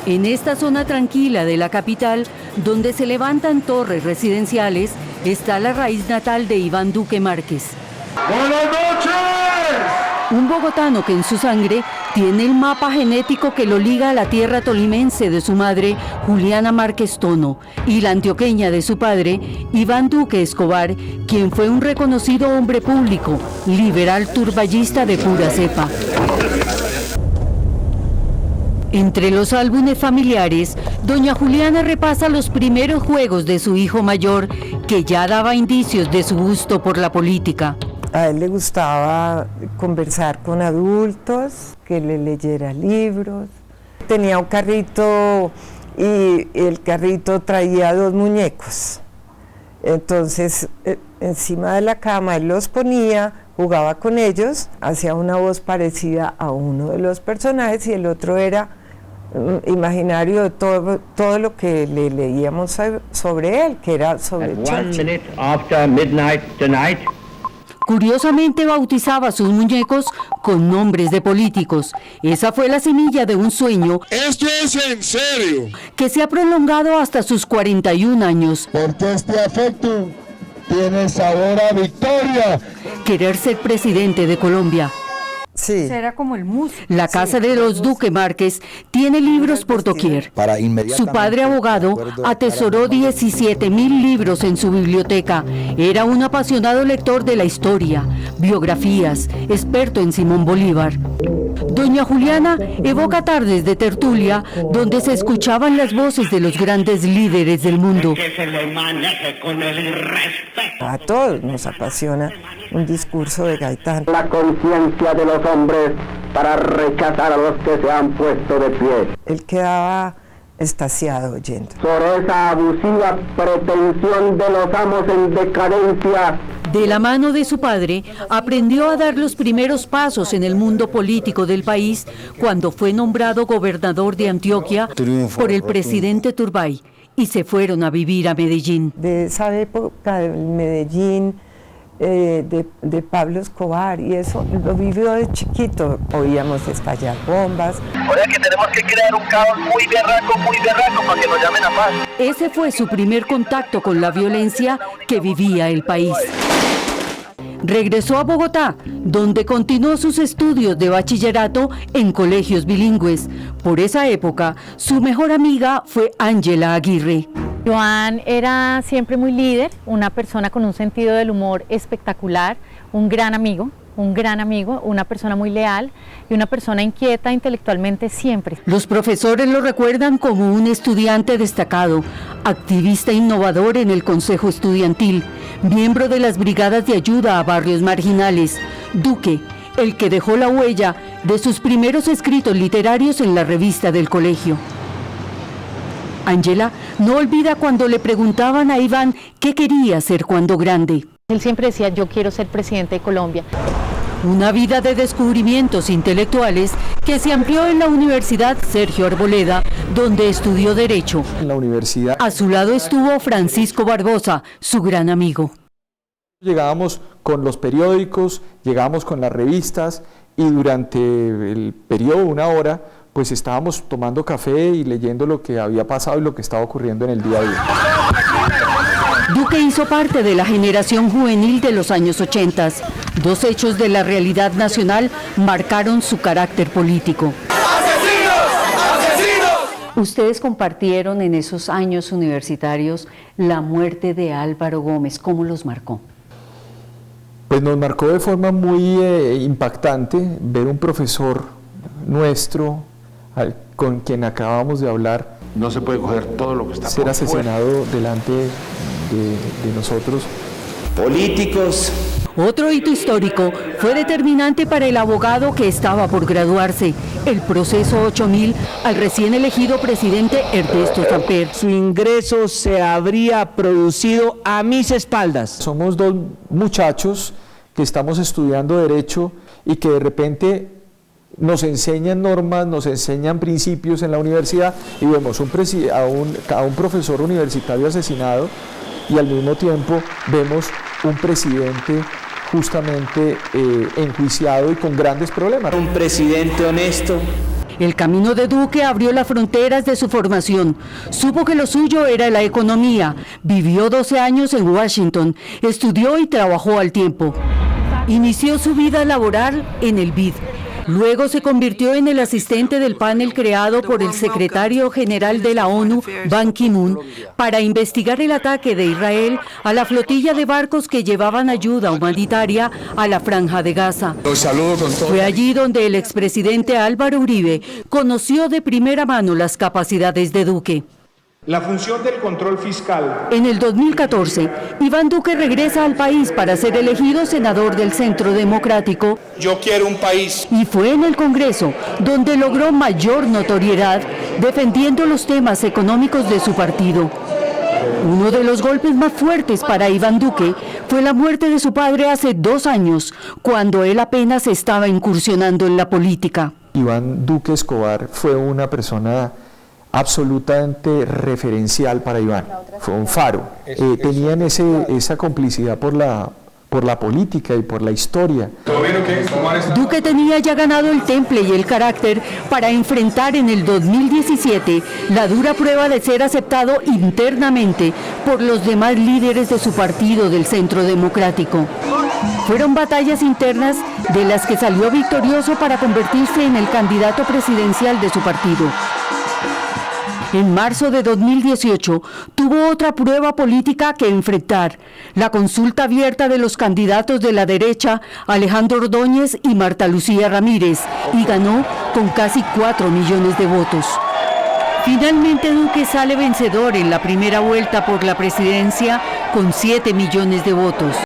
En esta zona tranquila de la capital, donde se levantan torres residenciales, está la raíz natal de Iván Duque Márquez. ¡Buenas noches! Un bogotano que en su sangre tiene el mapa genético que lo liga a la tierra tolimense de su madre, Juliana Márquez Tono, y la antioqueña de su padre, Iván Duque Escobar, quien fue un reconocido hombre público, liberal turballista de pura cepa. Entre los álbumes familiares, doña Juliana repasa los primeros juegos de su hijo mayor, que ya daba indicios de su gusto por la política. A él le gustaba conversar con adultos, que le leyera libros. Tenía un carrito y el carrito traía 2 muñecos. Entonces, encima de la cama él los ponía, jugaba con ellos, hacía una voz parecida a uno de los personajes y el otro era imaginario de todo lo que le leíamos sobre él, que era sobre Churchill. Curiosamente bautizaba a sus muñecos con nombres de políticos. Esa fue la semilla de un sueño. ¡Esto es en serio! Que se ha prolongado hasta sus 41 años. Porque este afecto tiene sabor a victoria. Querer ser presidente de Colombia. Sí. Era como el músico. La casa de los Duque Márquez tiene libros por doquier. Su padre abogado atesoró 17.000 libros en su biblioteca. Era un apasionado lector de la historia, biografías, experto en Simón Bolívar. Doña Juliana evoca tardes de tertulia donde se escuchaban las voces de los grandes líderes del mundo. A todos nos apasiona un discurso de Gaitán. La conciencia de los hombres para rechazar a los que se han puesto de pie. Él quedaba extasiado oyendo. Por esa abusiva pretensión de los amos en decadencia. De la mano de su padre, aprendió a dar los primeros pasos en el mundo político del país cuando fue nombrado gobernador de Antioquia por el presidente Turbay y se fueron a vivir a Medellín. De esa época del Medellín, de Pablo Escobar, y eso lo vivió de chiquito. Oíamos estallar bombas. O sea que tenemos que crear un caos muy berraco para que nos llamen a paz. Ese fue su primer contacto con la violencia que vivía el país. Regresó a Bogotá, donde continuó sus estudios de bachillerato en colegios bilingües. Por esa época, su mejor amiga fue Ángela Aguirre. Joan era siempre muy líder, una persona con un sentido del humor espectacular, un gran amigo, una persona muy leal y una persona inquieta intelectualmente siempre. Los profesores lo recuerdan como un estudiante destacado, activista innovador en el Consejo Estudiantil, miembro de las brigadas de ayuda a barrios marginales. Duque, el que dejó la huella de sus primeros escritos literarios en la revista del colegio. Ángela no olvida cuando le preguntaban a Iván qué quería ser cuando grande. Él siempre decía, yo quiero ser presidente de Colombia. Una vida de descubrimientos intelectuales que se amplió en la Universidad Sergio Arboleda, donde estudió Derecho. En la universidad. A su lado estuvo Francisco Barbosa, su gran amigo. Llegábamos con los periódicos, llegábamos con las revistas y durante el periodo, 1 hora, pues estábamos tomando café y leyendo lo que había pasado y lo que estaba ocurriendo en el día a día. Duque hizo parte de la generación juvenil de los años 80. 2 hechos de la realidad nacional marcaron su carácter político. Ustedes compartieron en esos años universitarios la muerte de Álvaro Gómez. ¿Cómo los marcó? Pues nos marcó de forma muy impactante ver un profesor nuestro, con quien acabamos de hablar, No se puede coger todo lo que está ser asesinado delante de nosotros. Políticos. Otro hito histórico fue determinante para el abogado que estaba por graduarse, el proceso 8000 al recién elegido presidente Ernesto Samper. Su ingreso se habría producido a mis espaldas. Somos 2 muchachos que estamos estudiando Derecho y que de repente nos enseñan normas, nos enseñan principios en la universidad y vemos a un profesor universitario asesinado y al mismo tiempo vemos un presidente justamente enjuiciado y con grandes problemas. Un presidente honesto. El camino de Duque abrió las fronteras de su formación. Supo que lo suyo era la economía. Vivió 12 años en Washington. Estudió y trabajó al tiempo. Inició su vida laboral en el BID. Luego se convirtió en el asistente del panel creado por el secretario general de la ONU, Ban Ki-moon, para investigar el ataque de Israel a la flotilla de barcos que llevaban ayuda humanitaria a la Franja de Gaza. Fue allí donde el expresidente Álvaro Uribe conoció de primera mano las capacidades de Duque. La función del control fiscal. En el 2014, Iván Duque regresa al país para ser elegido senador del Centro Democrático. Yo quiero un país. Y fue en el Congreso donde logró mayor notoriedad defendiendo los temas económicos de su partido. Uno de los golpes más fuertes para Iván Duque fue la muerte de su padre hace 2 años, cuando él apenas estaba incursionando en la política. Iván Duque Escobar fue una persona absolutamente referencial para Iván, fue un faro. Tenían esa complicidad por la política y por la historia. Duque tenía ya ganado el temple y el carácter para enfrentar en el 2017 la dura prueba de ser aceptado internamente por los demás líderes de su partido del Centro Democrático. Fueron batallas internas de las que salió victorioso para convertirse en el candidato presidencial de su partido. En marzo de 2018 tuvo otra prueba política que enfrentar, la consulta abierta de los candidatos de la derecha, Alejandro Ordóñez y Marta Lucía Ramírez, y ganó con casi 4 millones de votos. Finalmente Duque sale vencedor en la primera vuelta por la presidencia con 7 millones de votos.